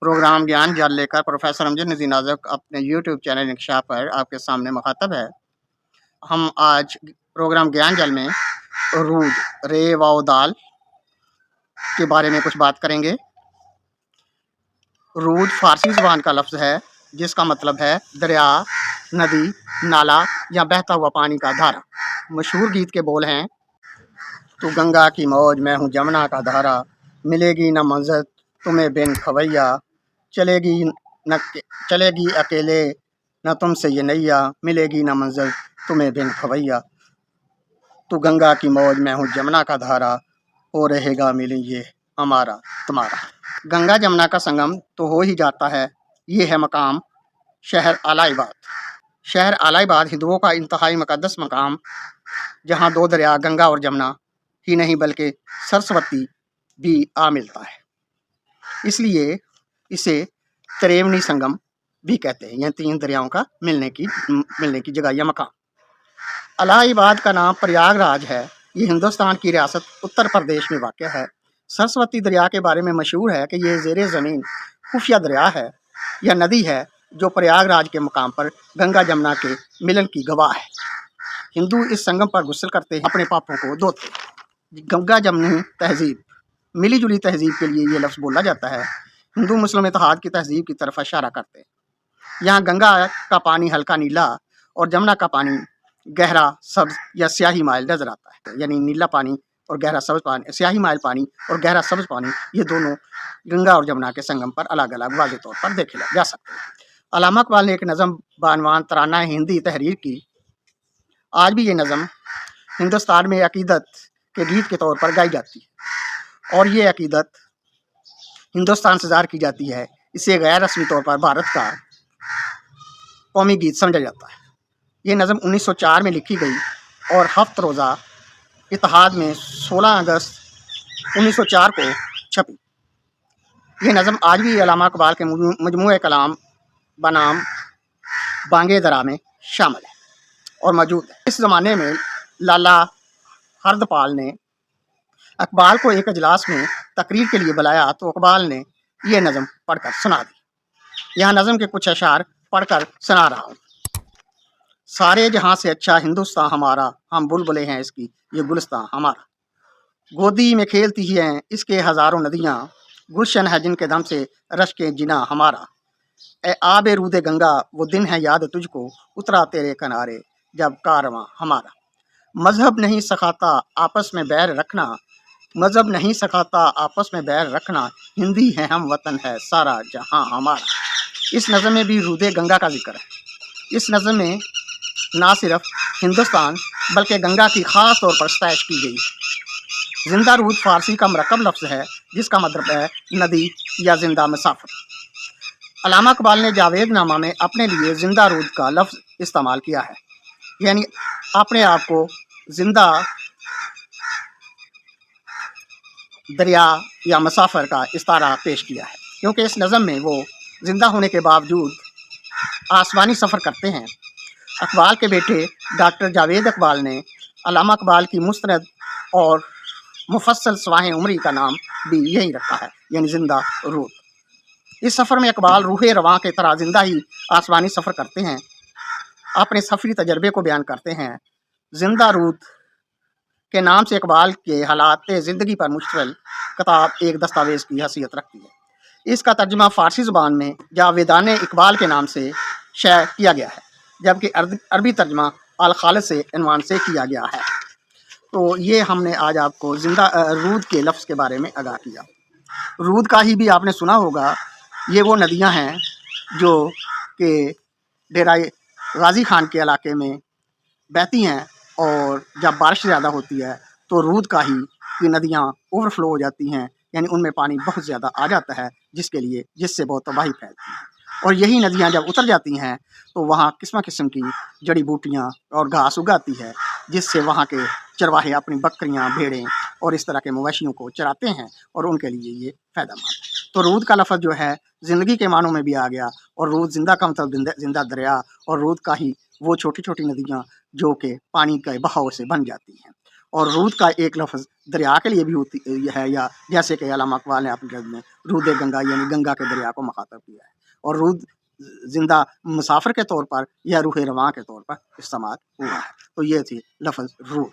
Programme ज्ञान जल लेकर प्रोफेसर अमजद नज़ीर नाज़क अपने यूट्यूब चैनल इंकशाफ पर आपके सामने मुखातब है। हम आज प्रोग्राम ज्ञान जल में रूद रे वाओ दाल के बारे में कुछ बात करेंगे। रूद फ़ारसी ज़बान का लफ्ज़ है जिसका मतलब है दरिया, नदी, नाला या बहता हुआ पानी का धारा। मशहूर गीत के बोल हैं, तू गंगा की मौज मैं हूँ जमुना का धारा, मिलेगी न मंज़िल तुम्हें बिन खवैया, चलेगी अकेले न तुमसे ये नैया, मिलेगी न मंज़िल तुम्हें बिन खवैया। तू गंगा की मौज मैं हूँ जमुना का धारा, हो रहेगा मिले ये हमारा तुम्हारा। गंगा जमुना का संगम तो हो ही जाता है। ये है मकाम शहर आलाइबाद। शहर आलाइबाद हिंदुओं का इंतहाई मुक़द्दस मकाम, जहाँ दो दरिया गंगा और जमुना ही नहीं बल्कि सरस्वती भी आ मिलता है। इसलिए इसे त्रिवेणी संगम भी कहते हैं, यानी तीन दरियाओं का मिलने की जगह या मकाम। इलाहाबाद का नाम प्रयागराज है। ये हिंदुस्तान की रियासत उत्तर प्रदेश में वाक़ है। सरस्वती दरिया के बारे में मशहूर है कि ये ज़ेरे ज़मीन खुफिया दरिया है या नदी है जो प्रयागराज के मकाम पर गंगा जमुना के मिलन की गवाह है। हिंदू इस संगम पर गुस्ल करते हैं, अपने पापों को धोते हैं। गंगा जमुनी तहजीब, मिली जुली तहजीब के लिए ये लफ्ज़ बोला जाता है। हिंदू मुस्लिम इत्तेहाद की तहजीब की तरफ इशारा करते हैं। यहाँ गंगा का पानी हल्का नीला और जमुना का पानी गहरा सब्ज या स्याही माइल नजर आता है। यानी नीला पानी और गहरा सब्ज पानी, स्याही माइल पानी और गहरा सब्ज पानी, ये दोनों गंगा और जमुना के संगम पर अलग अलग वाज़ेह तौर पर देखे जा सकते हैं। अल्लामा इकबाल ने एक नज़म बानवान तराना हिंदी तहरीर की। आज भी ये नज़म हिंदुस्तान में अकीदत के गीत के तौर पर गाई जाती है और ये अकीदत हिंदुस्तान से ज़ाहिर की जाती है। इसे गैर रस्मी तौर पर भारत का कौमी गीत समझा जाता है। ये नज़म 1904 में लिखी गई और हफ्त रोज़ा इत्तेहाद में 16 अगस्त 1904 को छपी। ये नज़म आज भी अल्लामा इकबाल के मजमूए कलाम बनाम बांगे दरा में शामिल है और मौजूद है। इस ज़माने में लाला हरदपाल ने इकबाल को एक अजलास में तकरीर के लिए बुलाया तो इकबाल ने यह नज़म पढ़कर सुना दी। यहाँ नज़म के कुछ अशार पढ़कर सुना रहा हूँ। सारे जहाँ से अच्छा हिंदुस्तान हमारा, हम बुलबुलें हैं इसकी ये गुलिस्तान हमारा। गोदी में खेलती हैं इसके हज़ारों नदियाँ, गुलशन है जिनके दम से रश्के जिना हमारा। ए आबे रूदे गंगा वो दिन है याद तुझको, उतरा तेरे किनारे जब कारवां हमारा। मजहब नहीं सिखाता आपस में बैर रखना, मजहब नहीं सिखाता आपस में बैर रखना, हिंदी है हम वतन है सारा जहां हमारा। इस नज़म में भी रूदे गंगा का जिक्र है। इस नज़म में ना सिर्फ हिंदुस्तान बल्कि गंगा की ख़ास तौर पर सताइश की गई है। जिंदा रूद फ़ारसी का मरकब लफ्ज़ है जिसका मतलब है नदी या जिंदा मुसाफिर। अल्लामा इकबाल ने जावेद नामा में अपने लिए जिंदा रूद का लफ्ज़ इस्तेमाल किया है, यानी अपने आप को जिंदा दरिया या मुसाफिर का इस्तारा पेश किया है, क्योंकि इस नज़म में वो जिंदा होने के बावजूद आसमानी सफ़र करते हैं। इकबाल के बेटे डॉक्टर जावेद इकबाल ने अल्लामा इकबाल की मुस्तनद और मुफस्सल सवाह उमरी का नाम भी यही रखा है, यानी जिंदा रूद। इस सफ़र में इकबाल रूहे रवां के तरह जिंदा ही आसमानी सफ़र करते हैं, अपने सफ़री तजर्बे को बयान करते हैं। जिंदा रूद के नाम से इकबाल के हालात ज़िंदगी पर मुश्तमिल किताब एक दस्तावेज़ की हैसियत रखती है। इसका तर्जुमा फ़ारसी ज़बान में जावेदान इकबाल के नाम से शाया किया गया है, जबकि अरबी तर्जुमा अल खालिद से इनवान से किया गया है। तो ये हमने आज आपको जिंदा रूद के लफ्ज़ के बारे में आगाह किया। रूद का ही भी आपने सुना होगा। ये वो नदियां हैं जो कि डेरा गाजी खान के इलाके में बहती हैं और जब बारिश ज़्यादा होती है तो रूद का ही की नदियां ओवरफ्लो हो जाती हैं, यानी उनमें पानी बहुत ज़्यादा आ जाता है जिससे बहुत तबाही फैलती है। और यही नदियां जब उतर जाती हैं तो वहाँ किस्म किस्म की जड़ी बूटियाँ और घास उगाती है, जिससे वहाँ के चरवाहे अपनी बकरियाँ, भेड़ें और इस तरह के मवेशियों को चराते हैं और उनके लिए ये फ़ायदेमंद है। तो रूद का लफ्ज़ जो है ज़िंदगी के मानों में भी आ गया, और रूद जिंदा का मतलब जिंदा दरिया, और रूद का ही वो छोटी छोटी नदियाँ जो कि पानी के बहाव से बन जाती हैं اور رود کا ایک لفظ دریا کے لیے بھی ہوتی ہے، یا جیسے کہ علامہ اقبال نے اپنی غزل میں رود گنگا یعنی گنگا کے دریا کو مخاطب کیا ہے، اور رود زندہ مسافر کے طور پر یا روح رواں کے طور پر استعمال ہوا ہے۔ تو یہ تھی لفظ رود۔